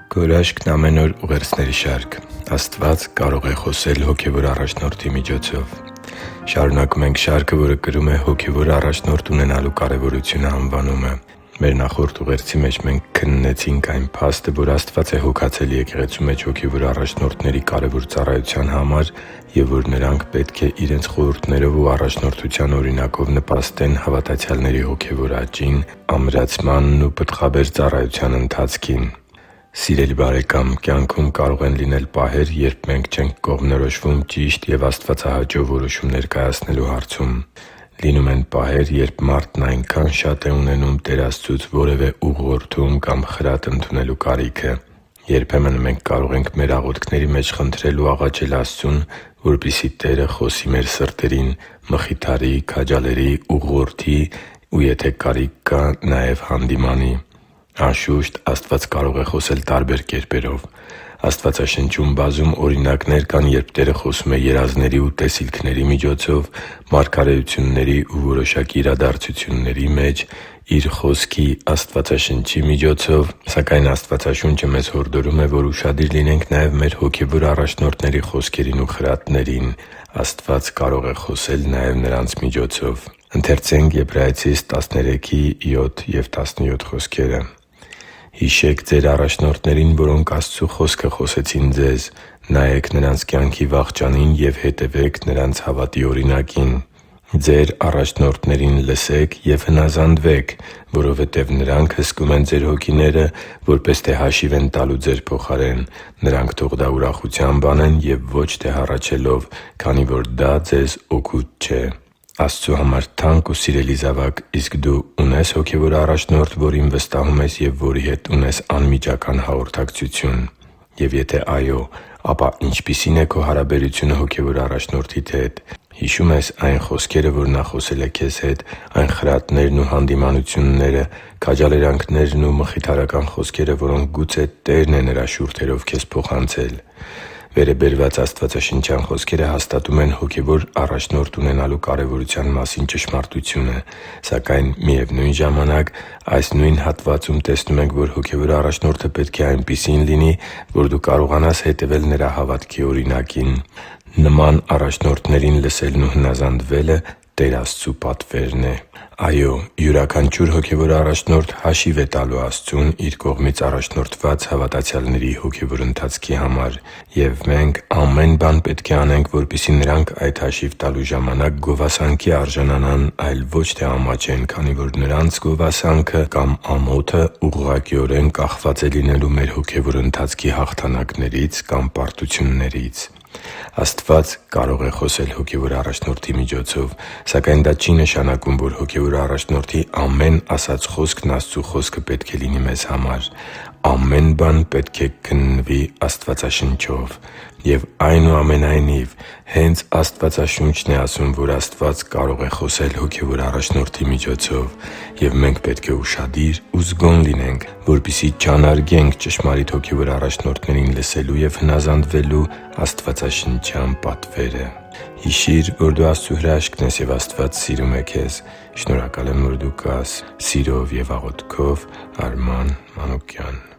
Գորաշկն ամեն օր ուղերձների շարք։ Աստված կարող է խոսել հոգևոր առաջնորդի միջոցով։ Շարունակում ենք շարքը, որը կրում է «Հոգևոր առաջնորդ ունենալու կարևորությունը» անվանումը։ Մեր նախորդ ուղերձի մեջ մենք քննեցինք այն փաստը, որ Աստված է հոգացել եկեղեցու մեջ հոգևոր առաջնորդների կարևոր ծառայության համար և որ նրանք պետք է իրենց խորհուրդներով ու առաջնորդության օրինակով նպաստեն հավատացյալների հոգևոր աճին, ամրացմանն ու պտղաբեր ծառայության ընթացքին։ Սիրելի՛ բարեկամ, կյանքում կարող են լինել պահեր, երբ մենք չենք կողմնորոշվում ճիշտ և աստվածահաճո որոշումներ կայացնելու հարցում։ Լինում են պահեր, երբ մարդն այնքան շատ է ունենում Տեր Աստծուց որևէ ուղղորդում կամ խրատ ընդունելու կարիքը։ Երբեմն մենք կարող ենք մեր աղոթքների մեջ խնդրել ու աղաչել Աստծուն, որպեսզի Տերը խոսի մեր սրտերին, մխիթարի, քաջալերի, ուղղորդի ու, եթե կարիք կա, նաև հանդիմանի։ Անշուշտ, Աստված կարող է խոսել տարբեր կերպերով։ Աստվածաշնչում բազում օրինակներ կան, երբ Տերը խոսում է երազների ու տեսիլքների միջոցով, մարգարեությունների ու որոշակի իրադարձությունների մեջ, Իր Խոսքի՝ Աստվածաշնչի միջոցով։ Սակայն Աստվածաշունչը մեզ հորդորում է, որ ուշադիր լինենք նաև մեր հոգևոր առաջնորդների խոսքերին ու խրատներին։ Աստված կարող է խոսել նաև նրանց միջոցով։ «Հիշե՛ք ձեր առաջնորդներին, որոնք Աստծու խոսքը խոսեցին ձեզ. նայեք նրանց կյանքի վախճանին և հետևե՛ք նրանց հավատի օրինակին։ Ձեր առաջնորդներին լսեք և հնազանդվե՛ք, որովհետև նրանք հսկում են ձեր հոգիները, որպես թե հաշիվ են տալու ձեր փոխարեն։ Նրանք թող դա ուրախությամբ անեն և ոչ թե հառաչելով, քանի որ դա ձեզ օգուտ չէ» (Եբրայեցիս 13:7-17): Աստծու համար թանկ ու սիրելի՛ զավակ, իսկ դու ունե՞ս հոգևոր առաջնորդ, որին վստահում ես և որի հետ ունես անմիջական հաղորդակցություն։ Եվ եթե այո, ապա ինչպիսի՞ն է քո հարաբերությունը հոգևոր առաջնորդիդ հետ։ Հիշո՞ւմ ես այն խոսքերը, որ Նա խոսել է քեզ հետ, այն խրատներն ու հանդիմանությունները, քաջալերանքներն ու մխիթարական խոսքերը, որոնք գուցե Տերն է Նրա շուրթերով քեզ փոխանցել։ Վերը բերված աստվածաշնչյան խոսքերը հաստատում են հոգևոր առաջնորդ ունենալու կարևորության մասին ճշմարտությունը։ Սակայն, միևնույն ժամանակ, այս նույն հատվածում տեսնում ենք, որ հոգևոր առաջնորդը պետք է այնպիսին լինի, որ դու կարողանաս հետևել նրա հավատքի օրինակին։ Նման առաջնորդներին լսելն ու հնազանդվելը Տեր Աստծու պատվերն է։ Այո՛, յուրաքանչյուր հոգևոր առաջնորդ հաշիվ է տալու Աստծուն Իր կողմից առաջնորդված հավատացյալների հոգևոր ընթացքի համար։ Եվ մենք ամեն բան պետք է անենք, որպեսզի նրանք այդ հաշիվ տալու ժամանակ գովասանքի արժանանան, այլ ոչ թե ամաչեն, քանի որ նրանց գովասանքը կամ ամոթը ուղղակիորեն կախված է լինելու մեր հոգևոր ընթացքի հաղթանակներից կամ պարտություններից։ Աստված կարող է խոսել հոգևոր առաջնորդի միջոցով, սակայն դա չի նշանակում, որ հոգևոր առաջնորդի ամեն ասած խոսքն Աստծու խոսքը պետք է լինի մեզ համար։ Ամեն բան պետք է քննվի Աստվածաշնչով։ Եվ այնուամենայնիվ, հենց Աստվածաշունչն է ասում, որ Աստված կարող է խոսել հոգևոր առաջնորդի միջոցով։ Եվ մենք պետք է ուշադիր ու զգոն լինենք, որպեսզի չանարգենք ճշմարիտ հոգևոր առաջնորդներին լսելու և հնազանդվելու աստվածաշնչյան պատվերը։ Հիշի՛ր, որ դու Աստծո հրաշքն ես, և Աստված սիրում է քեզ։ Շնորհակալ եմ, որ դու կա՛ս։ Սիրով և աղոթքով, Արման Մանուկյան։